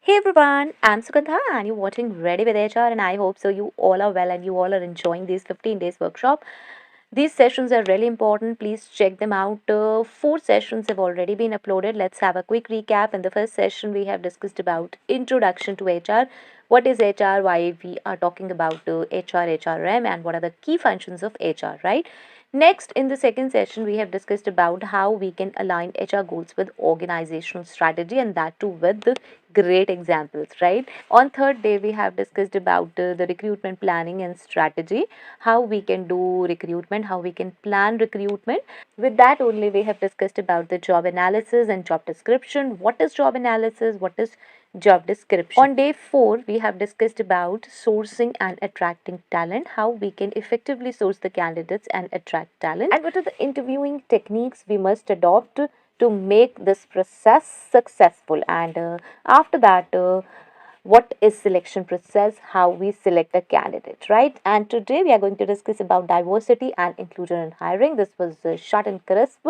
Hey everyone, I'm Sugandha and you're watching Ready with HR and I hope so you all are well and you all are enjoying these 15 days workshop. These sessions are really important. Please check them out. Four sessions have already been uploaded. Let's have a quick recap. In the first session, we have discussed about introduction to HR. What is HR? Why we are talking about HR, HRM, and what are the key functions of HR, right? Next, in the second session, we have discussed about how we can align HR goals with organizational strategy and that too with the great examples, right? On third day, we have discussed about the recruitment planning and strategy, how we can do recruitment, how we can plan recruitment. With that only, we have discussed about the job analysis and job description. What is job analysis? What is job description? On day 4, we have discussed about sourcing and attracting talent, how we can effectively source the candidates and attract talent, and what are the interviewing techniques we must adopt to make this process successful. And after that, what is selection process, how we select a candidate, right? And today we are going to discuss about diversity and inclusion in hiring. This was a short and crisp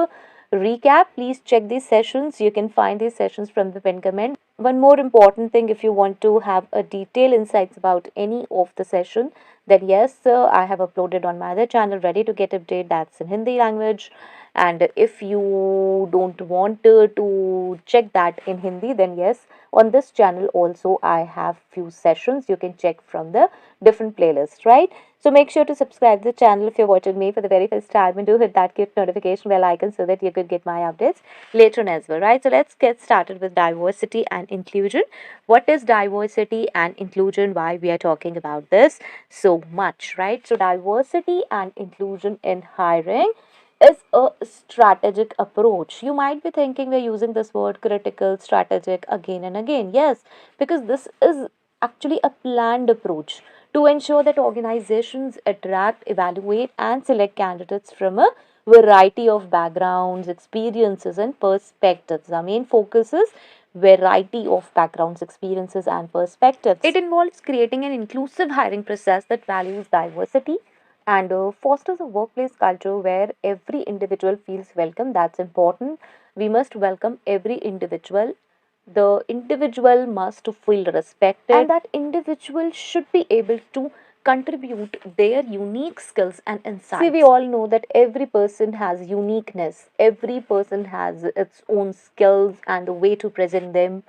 recap. Please check these sessions. You can find these sessions from the pin comment. One more important thing, if you want to have a detailed insights about any of the session, then yes, I have uploaded on my other channel, Ready to Get Update, that's in Hindi language. And if you don't want to check that in Hindi, then yes, on this channel also I have few sessions you can check from the different playlists, right? So make sure to subscribe to the channel if you're watching me for the very first time, and do hit that cute notification bell icon so that you could get my updates later on as well, right? So let's get started with diversity and inclusion. What is diversity and inclusion? Why we are talking about this so much, right? So diversity and inclusion in hiring is a strategic approach. You might be thinking we're using this word critical, strategic again and again. Yes, because this is actually a planned approach to ensure that organizations attract, evaluate, and select candidates from a variety of backgrounds, experiences, and perspectives. Our main focus is variety of backgrounds, experiences, and perspectives. It involves creating an inclusive hiring process that values diversity and fosters a workplace culture where every individual feels welcome. That's important. We must welcome every individual. The individual must feel respected, and that individual should be able to contribute their unique skills and insights. See, we all know that every person has uniqueness, every person has its own skills, and the way to present them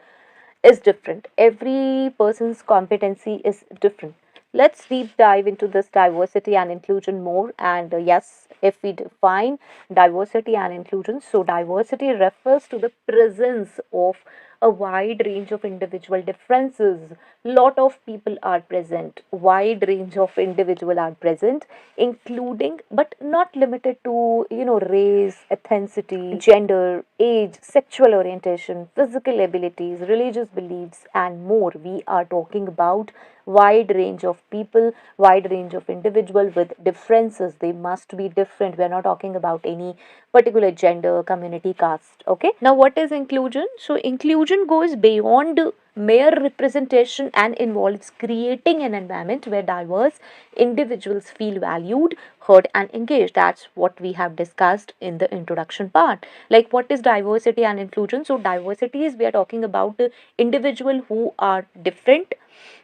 is different. Every person's competency is different. Let's deep dive into this diversity and inclusion more. And yes, if we define diversity and inclusion, so diversity refers to the presence of a wide range of individual differences. Lot of people are present, wide range of individual are present, including but not limited to race, ethnicity, gender, age, sexual orientation, physical abilities, religious beliefs, and more. We are talking about wide range of people, wide range of individual with differences. They must be different. We are not talking about any particular gender, community, caste. Okay, now what is inclusion? So inclusion goes beyond mere representation and involves creating an environment where diverse individuals feel valued, heard, and engaged. That's what we have discussed in the introduction part. Like, what is diversity and inclusion? So diversity is, we are talking about individual who are different.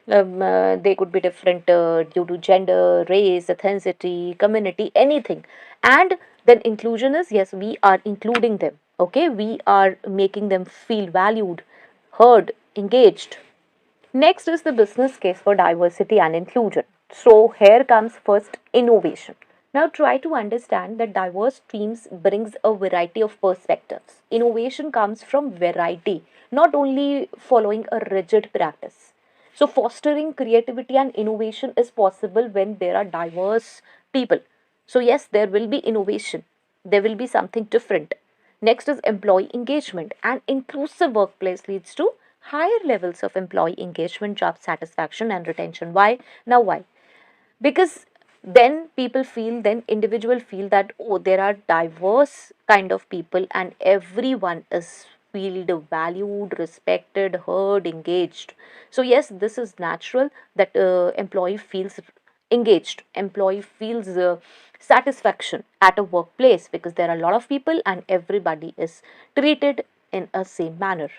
They could be different due to gender, race, ethnicity, community, anything. And then inclusion is, yes, we are including them. Okay, we are making them feel valued, heard, engaged. Next is the business case for diversity and inclusion. So here comes first innovation. Now try to understand that diverse teams brings a variety of perspectives. Innovation comes from variety, not only following a rigid practice. So fostering creativity and innovation is possible when there are diverse people. So yes, there will be innovation. There will be something different. Next is employee engagement. An inclusive workplace leads to higher levels of employee engagement, job satisfaction, and retention. Why? Now, why? Because then people feel, then individual feel that, oh, there are diverse kind of people and everyone is feel valued, respected, heard, engaged. So yes, this is natural that employee feels engaged, employee feels satisfaction at a workplace because there are a lot of people and everybody is treated in a same manner.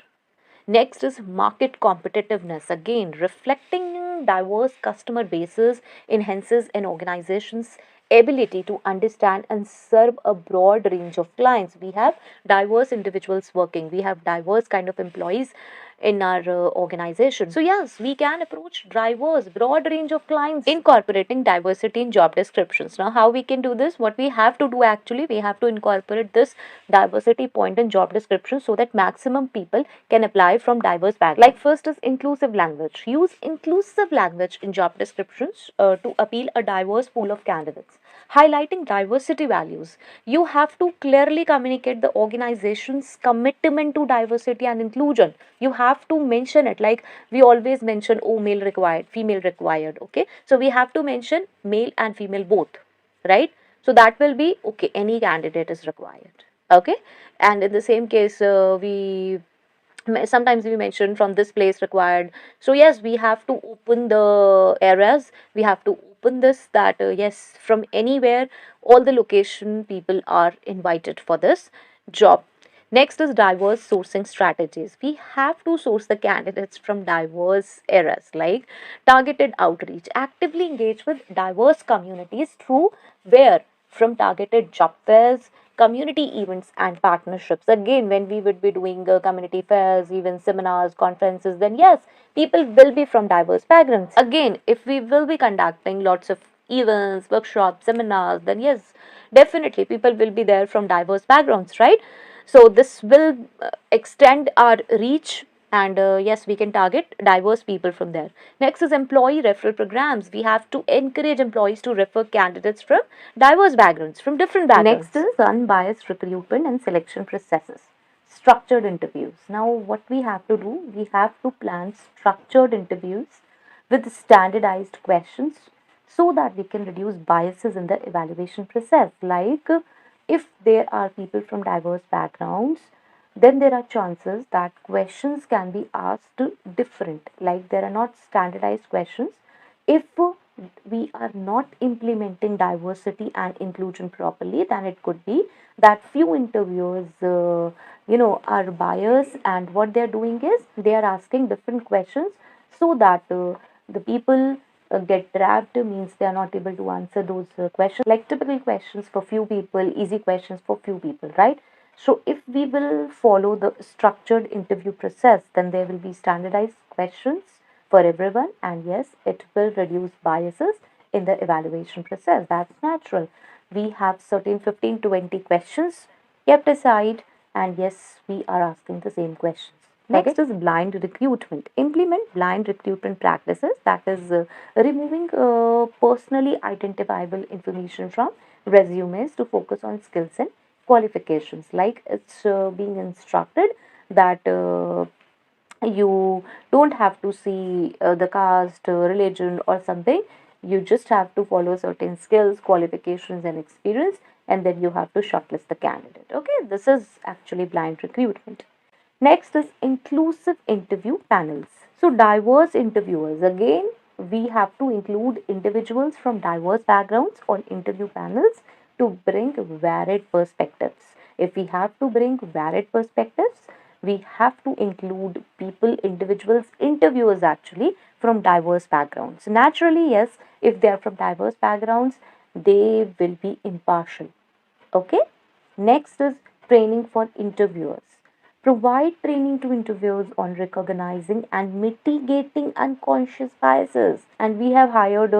Next is market competitiveness. Again, reflecting diverse customer bases enhances an organization's ability to understand and serve a broad range of clients. We have diverse individuals working, we have diverse kind of employees in our organization. So yes, we can approach diverse broad range of clients, incorporating diversity in job descriptions. Now how we can do this? What we have to do, actually we have to incorporate this diversity point in job description so that maximum people can apply from diverse backgrounds. Like first is inclusive language. Use inclusive language in job descriptions to appeal a diverse pool of candidates. Highlighting diversity values. You have to clearly communicate the organization's commitment to diversity and inclusion. You have to mention it, like we always mention, oh, male required, female required. Okay, so we have to mention male and female both, right? So that will be okay, any candidate is required. Okay, and in the same case, we sometimes we mention from this place required. So yes, we have to open the areas, we have to open this, that yes, from anywhere, all the location people are invited for this job. Next is diverse sourcing strategies. We have to source the candidates from diverse areas, like targeted outreach. Actively engage with diverse communities through where? From targeted job fairs, community events, and partnerships. Again, when we would be doing community fairs, even seminars, conferences, then yes, people will be from diverse backgrounds. Again, if we will be conducting lots of events, workshops, seminars, then yes, definitely people will be there from diverse backgrounds, right? So this will extend our reach, and yes, we can target diverse people from there. Next is employee referral programs. We have to encourage employees to refer candidates from diverse backgrounds, from different backgrounds. Next is unbiased recruitment and selection processes. Structured interviews. Now what we have to do, we have to plan structured interviews with standardized questions so that we can reduce biases in the evaluation process. Like if there are people from diverse backgrounds, then there are chances that questions can be asked different. Like there are not standardized questions. If we are not implementing diversity and inclusion properly, then it could be that few interviewers, are biased, and what they are doing is they are asking different questions so that the people get trapped, means they are not able to answer those questions, like typical questions for few people, easy questions for few people, right? So if we will follow the structured interview process, then there will be standardized questions for everyone, and yes, it will reduce biases in the evaluation process. That's natural. We have certain 15-20 questions kept aside, and yes, we are asking the same questions. Next is blind recruitment. Implement blind recruitment practices, that is removing personally identifiable information from resumes to focus on skills and qualifications. Like it's being instructed that you don't have to see the caste, religion, or something. You just have to follow certain skills, qualifications, and experience, and then you have to shortlist the candidate. Okay, this is actually blind recruitment. Next is inclusive interview panels. So, diverse interviewers. Again, we have to include individuals from diverse backgrounds on interview panels to bring varied perspectives. If we have to bring varied perspectives, we have to include people, individuals, interviewers actually from diverse backgrounds. Naturally, yes, if they are from diverse backgrounds, they will be impartial. Okay. Next is training for interviewers. Provide training to interviewers on recognizing and mitigating unconscious biases. And we have hired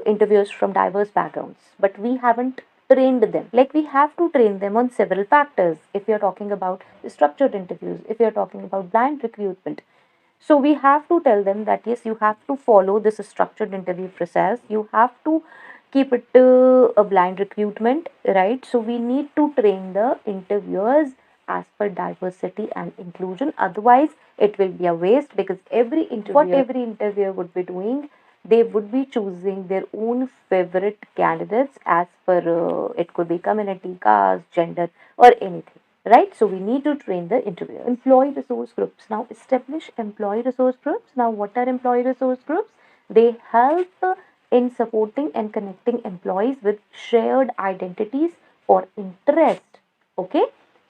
interviewers from diverse backgrounds, but we haven't trained them. Like we have to train them on several factors. If you're talking about structured interviews, if you're talking about blind recruitment, so we have to tell them that yes, you have to follow this structured interview process. You have to keep it a blind recruitment, right? So we need to train the interviewers as per diversity and inclusion. Otherwise, it will be a waste, because what every interviewer would be doing, they would be choosing their own favorite candidates as per it could be community, caste, gender, or anything, right? So we need to train the interviewers. Employee resource groups. Now establish employee resource groups. Now what are employee resource groups? They help in supporting and connecting employees with shared identities or interest. Okay,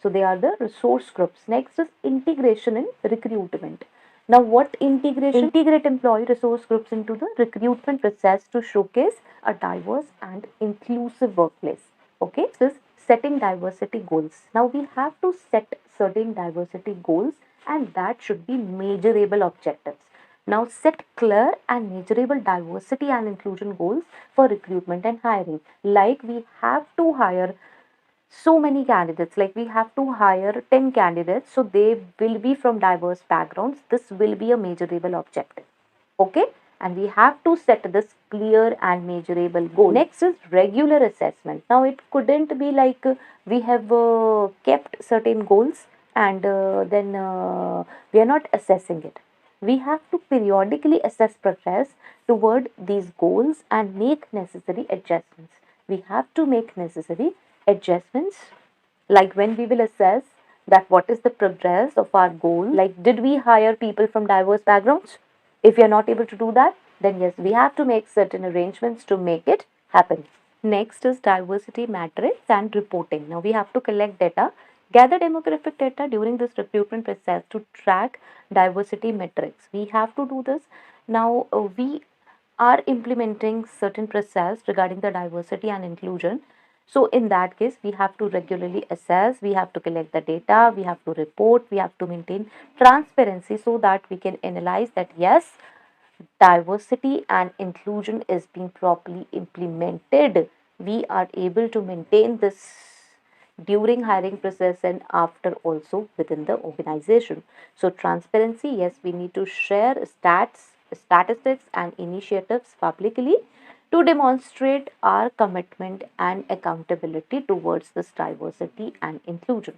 So they are the resource groups. Next is integration in recruitment. Now, what integration? Integrate employee resource groups into the recruitment process to showcase a diverse and inclusive workplace. Okay, this is setting diversity goals. Now, we have to set certain diversity goals, and that should be measurable objectives. Now, set clear and measurable diversity and inclusion goals for recruitment and hiring. Like, we have to hire so many candidates, like we have to hire 10 candidates, so they will be from diverse backgrounds. This will be a measurable objective. Okay, and we have to set this clear and measurable goal. Next is regular assessment. Now it couldn't be like we have kept certain goals and then we are not assessing it. We have to periodically assess progress toward these goals and make necessary adjustments. We have to make necessary adjustments, like when we will assess that what is the progress of our goal, like did we hire people from diverse backgrounds? If we are not able to do that, then yes, we have to make certain arrangements to make it happen. Next is diversity matrix and reporting. Now we have to collect data, gather demographic data during this recruitment process to track diversity metrics. We have to do this. Now we are implementing certain process regarding the diversity and inclusion. So in that case, we have to regularly assess, we have to collect the data, we have to report, we have to maintain transparency so that we can analyze that yes, diversity and inclusion is being properly implemented. We are able to maintain this during hiring process and after also within the organization. So transparency, yes, we need to share statistics and initiatives publicly to demonstrate our commitment and accountability towards this diversity and inclusion.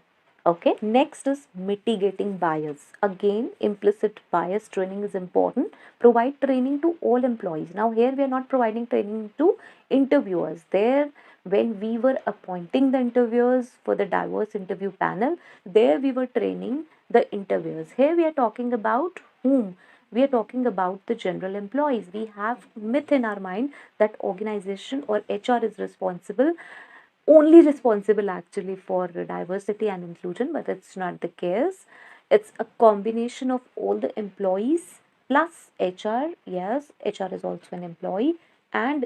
Okay, next is mitigating bias. Again, implicit bias training is important. Provide training to all employees. Now, here we are not providing training to interviewers. There, when we were appointing the interviewers for the diverse interview panel, there we were training the interviewers. Here we are talking about whom? We are talking about the general employees. We have myth in our mind that organization or HR is only responsible actually for diversity and inclusion, but it's not the case. It's a combination of all the employees plus HR. Yes, HR is also an employee, and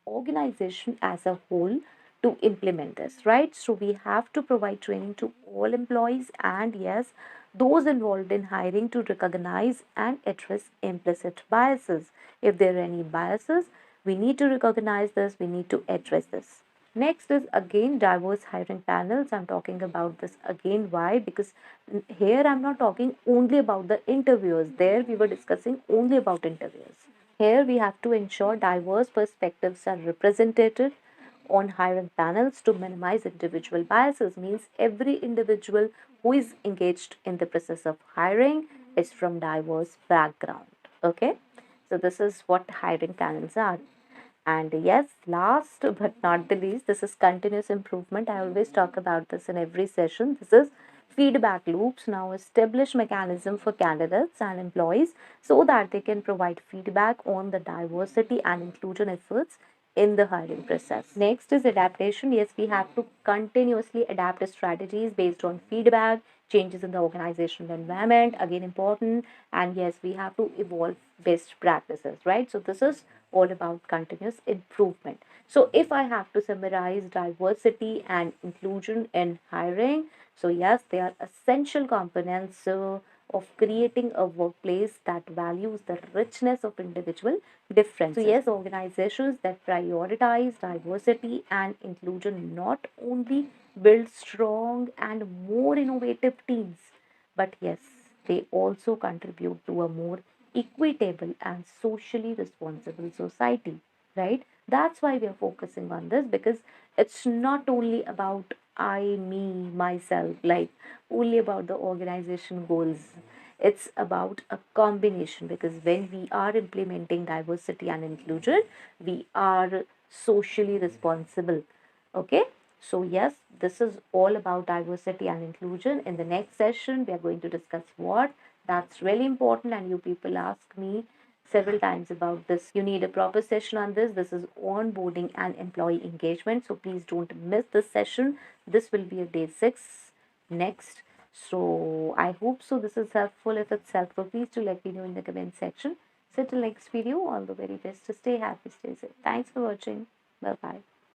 organization as a whole to implement this, right? So we have to provide training to all employees and yes, those involved in hiring to recognize and address implicit biases. If there are any biases, we need to recognize this, we need to address this. Next is again diverse hiring panels. I'm talking about this again. Why? Because here I'm not talking only about the interviewers. There we were discussing only about interviewers. Here we have to ensure diverse perspectives are represented on hiring panels to minimize individual biases. Means every individual who is engaged in the process of hiring is from diverse background. Okay, so this is what hiring panels are. And yes, last but not the least, this is continuous improvement. I always talk about this in every session. This is feedback loops. Now establish mechanism for candidates and employees so that they can provide feedback on the diversity and inclusion efforts in the hiring process. Next is adaptation. Yes, we have to continuously adapt strategies based on feedback, changes in the organizational environment, again important. And yes, we have to evolve best practices, right? So this is all about continuous improvement. So if I have to summarize diversity and inclusion in hiring, so yes, they are essential components of creating a workplace that values the richness of individual differences. So yes, organizations that prioritize diversity and inclusion not only build strong and more innovative teams, but yes, they also contribute to a more equitable and socially responsible society, right? That's why we are focusing on this, because it's not only about I, me, myself, like only about the organization goals. It's about a combination, because when we are implementing diversity and inclusion, we are socially responsible. Okay, so yes, this is all about diversity and inclusion. In the next session, we are going to discuss what that's really important, and you people ask me several times about this. You need a proper session on this. This is onboarding and employee engagement. So please don't miss this session. This will be a day 6 next. So I hope so this is helpful. If it's helpful, please do let me know in the comment section. So till next video, all the very best. Stay happy, stay safe. Thanks for watching. Bye bye.